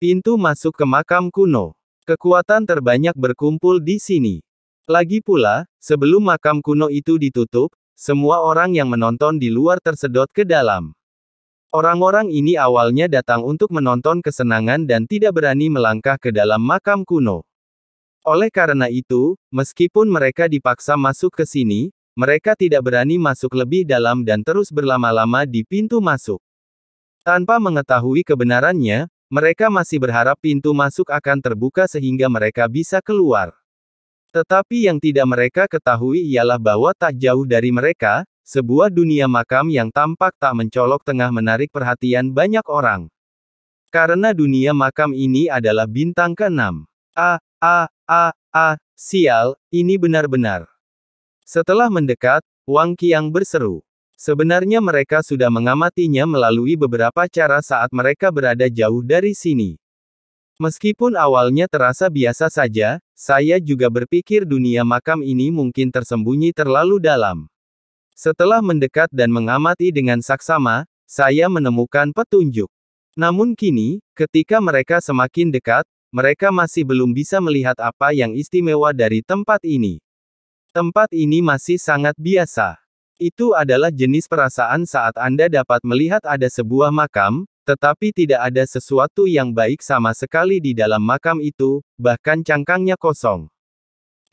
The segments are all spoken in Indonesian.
Pintu masuk ke makam kuno. Kekuatan terbanyak berkumpul di sini. Lagi pula, sebelum makam kuno itu ditutup, semua orang yang menonton di luar tersedot ke dalam. Orang-orang ini awalnya datang untuk menonton kesenangan dan tidak berani melangkah ke dalam makam kuno. Oleh karena itu, meskipun mereka dipaksa masuk ke sini, mereka tidak berani masuk lebih dalam dan terus berlama-lama di pintu masuk. Tanpa mengetahui kebenarannya, mereka masih berharap pintu masuk akan terbuka sehingga mereka bisa keluar. Tetapi yang tidak mereka ketahui ialah bahwa tak jauh dari mereka, sebuah dunia makam yang tampak tak mencolok tengah menarik perhatian banyak orang. Karena dunia makam ini adalah bintang ke-6. Sial, ini benar-benar. Setelah mendekat, Wang Qiang berseru. Sebenarnya mereka sudah mengamatinya melalui beberapa cara saat mereka berada jauh dari sini. Meskipun awalnya terasa biasa saja, saya juga berpikir dunia makam ini mungkin tersembunyi terlalu dalam. Setelah mendekat dan mengamati dengan saksama, saya menemukan petunjuk. Namun kini, ketika mereka semakin dekat, mereka masih belum bisa melihat apa yang istimewa dari tempat ini. Tempat ini masih sangat biasa. Itu adalah jenis perasaan saat Anda dapat melihat ada sebuah makam, tetapi tidak ada sesuatu yang baik sama sekali di dalam makam itu, bahkan cangkangnya kosong.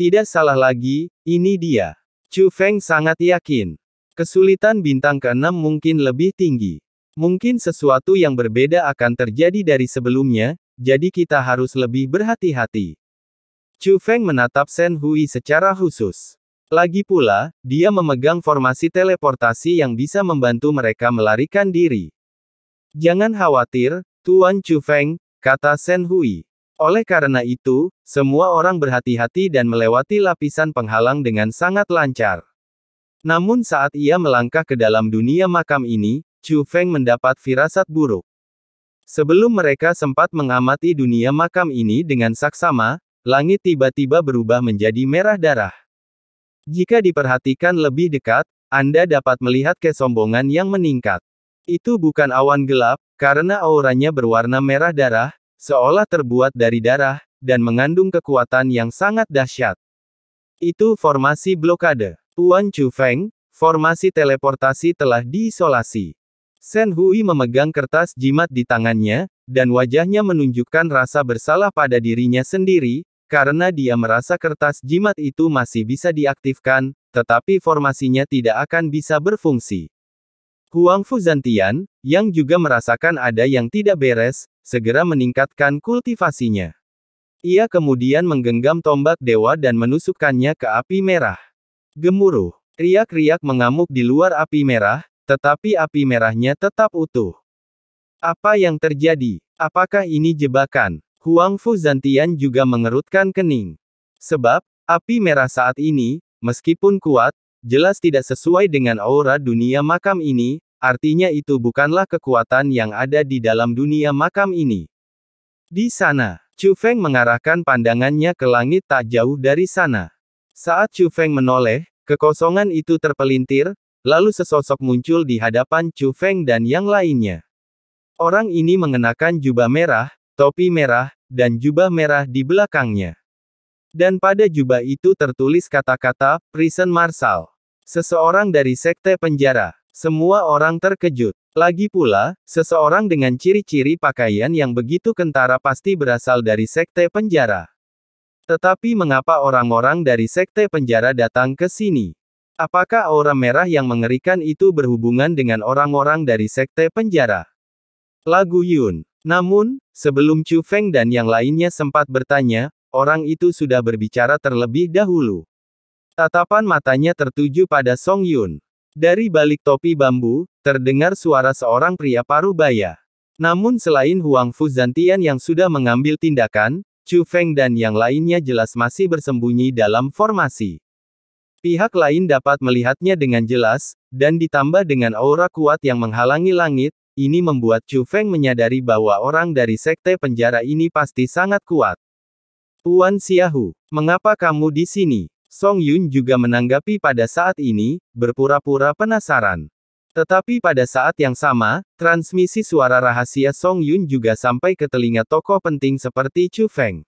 Tidak salah lagi, ini dia. Chu Feng sangat yakin. Kesulitan bintang ke-6 mungkin lebih tinggi. Mungkin sesuatu yang berbeda akan terjadi dari sebelumnya, jadi kita harus lebih berhati-hati. Chu Feng menatap Shen Hui secara khusus. Lagi pula, dia memegang formasi teleportasi yang bisa membantu mereka melarikan diri. Jangan khawatir, Tuan Chu Feng, kata Shen Hui. Oleh karena itu, semua orang berhati-hati dan melewati lapisan penghalang dengan sangat lancar. Namun saat ia melangkah ke dalam dunia makam ini, Chu Feng mendapat firasat buruk. Sebelum mereka sempat mengamati dunia makam ini dengan saksama, langit tiba-tiba berubah menjadi merah darah. Jika diperhatikan lebih dekat, Anda dapat melihat kesombongan yang meningkat. Itu bukan awan gelap, karena auranya berwarna merah darah, seolah terbuat dari darah, dan mengandung kekuatan yang sangat dahsyat. Itu formasi blokade. Tuan Chu Feng, formasi teleportasi telah diisolasi. Shen Hui memegang kertas jimat di tangannya, dan wajahnya menunjukkan rasa bersalah pada dirinya sendiri, karena dia merasa kertas jimat itu masih bisa diaktifkan, tetapi formasinya tidak akan bisa berfungsi. Huang Fuzantian, yang juga merasakan ada yang tidak beres, segera meningkatkan kultivasinya. Ia kemudian menggenggam tombak dewa dan menusukkannya ke api merah. Gemuruh, riak-riak mengamuk di luar api merah, tetapi api merahnya tetap utuh. Apa yang terjadi? Apakah ini jebakan? Huang Fuzantian juga mengerutkan kening. Sebab, api merah saat ini, meskipun kuat, jelas tidak sesuai dengan aura dunia makam ini, artinya itu bukanlah kekuatan yang ada di dalam dunia makam ini. Di sana, Chu Feng mengarahkan pandangannya ke langit tak jauh dari sana. Saat Chu Feng menoleh, kekosongan itu terpelintir, lalu sesosok muncul di hadapan Chu Feng dan yang lainnya. Orang ini mengenakan jubah merah, topi merah, dan jubah merah di belakangnya. Dan pada jubah itu tertulis kata-kata, Prison Marshal. Seseorang dari sekte penjara. Semua orang terkejut. Lagi pula, seseorang dengan ciri-ciri pakaian yang begitu kentara pasti berasal dari sekte penjara. Tetapi mengapa orang-orang dari sekte penjara datang ke sini? Apakah aura merah yang mengerikan itu berhubungan dengan orang-orang dari sekte penjara? Lagu Yun. Namun, sebelum Chu Feng dan yang lainnya sempat bertanya, orang itu sudah berbicara terlebih dahulu. Tatapan matanya tertuju pada Song Yun. Dari balik topi bambu, terdengar suara seorang pria parubaya. Namun selain Huang Fuzantian yang sudah mengambil tindakan, Chu Feng dan yang lainnya jelas masih bersembunyi dalam formasi. Pihak lain dapat melihatnya dengan jelas, dan ditambah dengan aura kuat yang menghalangi langit, ini membuat Chu Feng menyadari bahwa orang dari sekte penjara ini pasti sangat kuat. Tuan Xiaohu, mengapa kamu di sini? Song Yun juga menanggapi pada saat ini, berpura-pura penasaran. Tetapi pada saat yang sama, transmisi suara rahasia Song Yun juga sampai ke telinga tokoh penting seperti Chu Feng.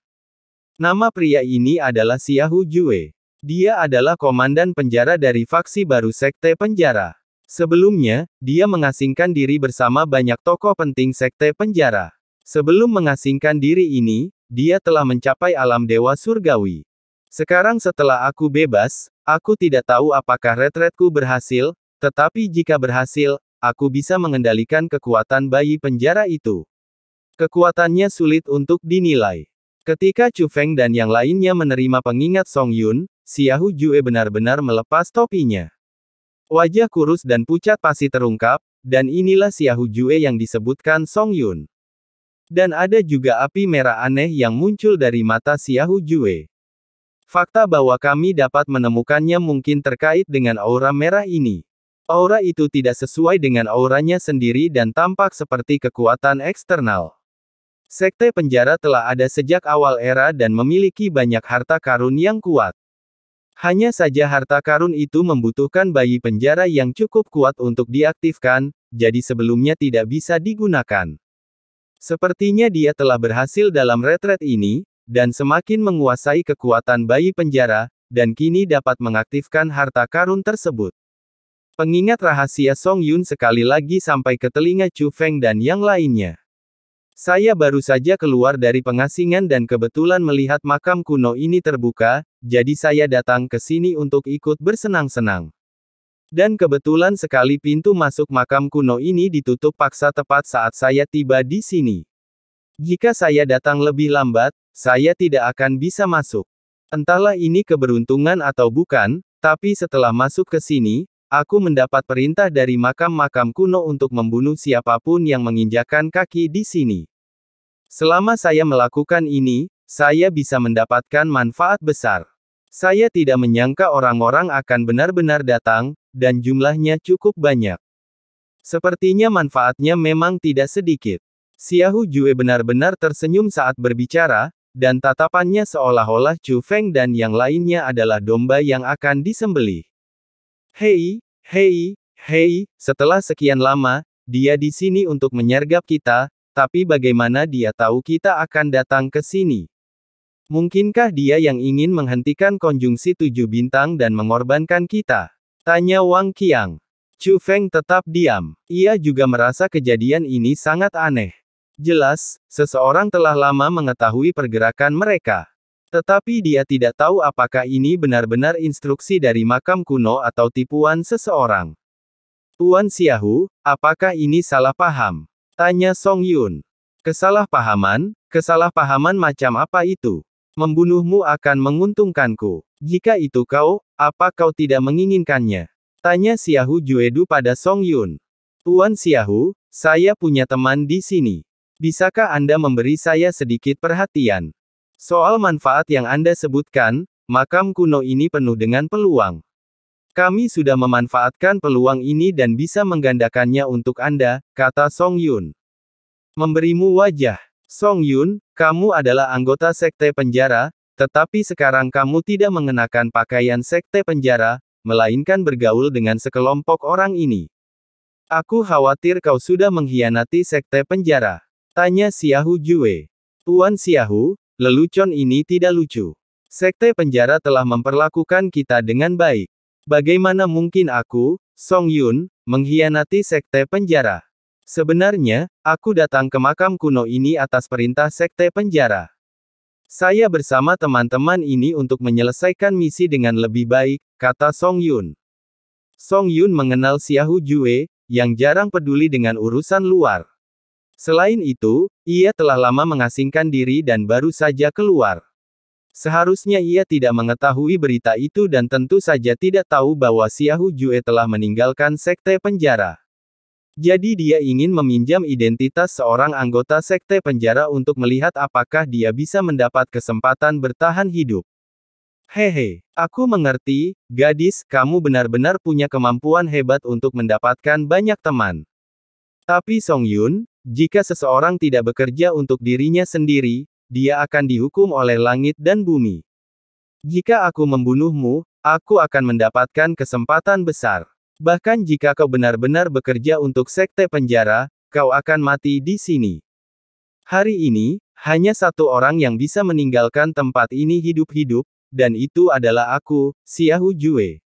Nama pria ini adalah Xiahou Jue. Dia adalah komandan penjara dari faksi baru Sekte Penjara. Sebelumnya, dia mengasingkan diri bersama banyak tokoh penting Sekte Penjara. Sebelum mengasingkan diri ini, dia telah mencapai alam dewa surgawi. Sekarang setelah aku bebas, aku tidak tahu apakah retretku berhasil, tetapi jika berhasil, aku bisa mengendalikan kekuatan bayi penjara itu. Kekuatannya sulit untuk dinilai. Ketika Chu Feng dan yang lainnya menerima pengingat Song Yun, Xiahou Jue benar-benar melepas topinya. Wajah kurus dan pucat pasti terungkap, dan inilah Xiahou Jue yang disebutkan Song Yun. Dan ada juga api merah aneh yang muncul dari mata Xiahou Jue. Fakta bahwa kami dapat menemukannya mungkin terkait dengan aura merah ini. Aura itu tidak sesuai dengan auranya sendiri dan tampak seperti kekuatan eksternal. Sekte penjara telah ada sejak awal era dan memiliki banyak harta karun yang kuat. Hanya saja harta karun itu membutuhkan bayi penjara yang cukup kuat untuk diaktifkan, jadi sebelumnya tidak bisa digunakan. Sepertinya dia telah berhasil dalam retret ini, dan semakin menguasai kekuatan bayi penjara, dan kini dapat mengaktifkan harta karun tersebut. Pengingat rahasia Song Yun sekali lagi sampai ke telinga Chu Feng dan yang lainnya. Saya baru saja keluar dari pengasingan dan kebetulan melihat makam kuno ini terbuka, jadi saya datang ke sini untuk ikut bersenang-senang. Dan kebetulan sekali pintu masuk makam kuno ini ditutup paksa tepat saat saya tiba di sini. Jika saya datang lebih lambat, saya tidak akan bisa masuk. Entahlah ini keberuntungan atau bukan, tapi setelah masuk ke sini, aku mendapat perintah dari makam-makam kuno untuk membunuh siapapun yang menginjakkan kaki di sini. Selama saya melakukan ini, saya bisa mendapatkan manfaat besar. Saya tidak menyangka orang-orang akan benar-benar datang, dan jumlahnya cukup banyak. Sepertinya manfaatnya memang tidak sedikit. Xiahou Jue benar-benar tersenyum saat berbicara, dan tatapannya seolah-olah Chu Feng dan yang lainnya adalah domba yang akan disembelih. Hei, hei, hei, setelah sekian lama, dia di sini untuk menyergap kita, tapi bagaimana dia tahu kita akan datang ke sini? Mungkinkah dia yang ingin menghentikan konjungsi 7 bintang dan mengorbankan kita? Tanya Wang Qiang. Chu Feng tetap diam. Ia juga merasa kejadian ini sangat aneh. Jelas, seseorang telah lama mengetahui pergerakan mereka. Tetapi dia tidak tahu apakah ini benar-benar instruksi dari makam kuno atau tipuan seseorang. Tuan Xiahou, apakah ini salah paham? Tanya Song Yun. Kesalahpahaman macam apa itu? Membunuhmu akan menguntungkanku. Jika itu kau, apa kau tidak menginginkannya? Tanya Xiahou Juedu pada Song Yun. Tuan Xiahou, saya punya teman di sini. Bisakah Anda memberi saya sedikit perhatian? Soal manfaat yang Anda sebutkan, makam kuno ini penuh dengan peluang. Kami sudah memanfaatkan peluang ini dan bisa menggandakannya untuk Anda, kata Song Yun. Memberimu wajah. Song Yun, kamu adalah anggota Sekte Penjara, tetapi sekarang kamu tidak mengenakan pakaian Sekte Penjara, melainkan bergaul dengan sekelompok orang ini. Aku khawatir kau sudah mengkhianati Sekte Penjara. Tanya Xiahou Jue. Tuan Xiahou, lelucon ini tidak lucu. Sekte Penjara telah memperlakukan kita dengan baik. Bagaimana mungkin aku, Song Yun, mengkhianati Sekte Penjara? Sebenarnya, aku datang ke makam kuno ini atas perintah Sekte Penjara. Saya bersama teman-teman ini untuk menyelesaikan misi dengan lebih baik, kata Song Yun. Song Yun mengenal Xiahou Jue, yang jarang peduli dengan urusan luar. Selain itu, ia telah lama mengasingkan diri dan baru saja keluar. Seharusnya ia tidak mengetahui berita itu dan tentu saja tidak tahu bahwa Xiahou Jue telah meninggalkan Sekte Penjara. Jadi dia ingin meminjam identitas seorang anggota Sekte Penjara untuk melihat apakah dia bisa mendapat kesempatan bertahan hidup. Hehe, aku mengerti, gadis, kamu benar-benar punya kemampuan hebat untuk mendapatkan banyak teman. Tapi Song Yun, jika seseorang tidak bekerja untuk dirinya sendiri, dia akan dihukum oleh langit dan bumi. Jika aku membunuhmu, aku akan mendapatkan kesempatan besar. Bahkan jika kau benar-benar bekerja untuk sekte penjara, kau akan mati di sini. Hari ini, hanya satu orang yang bisa meninggalkan tempat ini hidup-hidup, dan itu adalah aku, Xiahou Jue.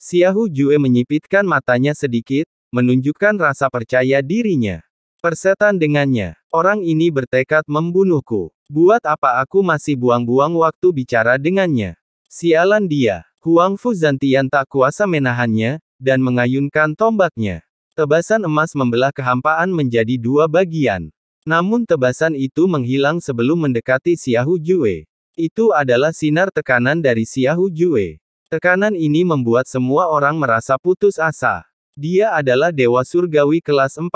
Xiahou Jue menyipitkan matanya sedikit, menunjukkan rasa percaya dirinya. Persetan dengannya. Orang ini bertekad membunuhku. Buat apa aku masih buang-buang waktu bicara dengannya? Sialan dia. Huang Fu Zantian tak kuasa menahannya, dan mengayunkan tombaknya. Tebasan emas membelah kehampaan menjadi dua bagian. Namun tebasan itu menghilang sebelum mendekati Xiahou Jue. Itu adalah sinar tekanan dari Xiahou Jue. Tekanan ini membuat semua orang merasa putus asa. Dia adalah dewa surgawi kelas 4.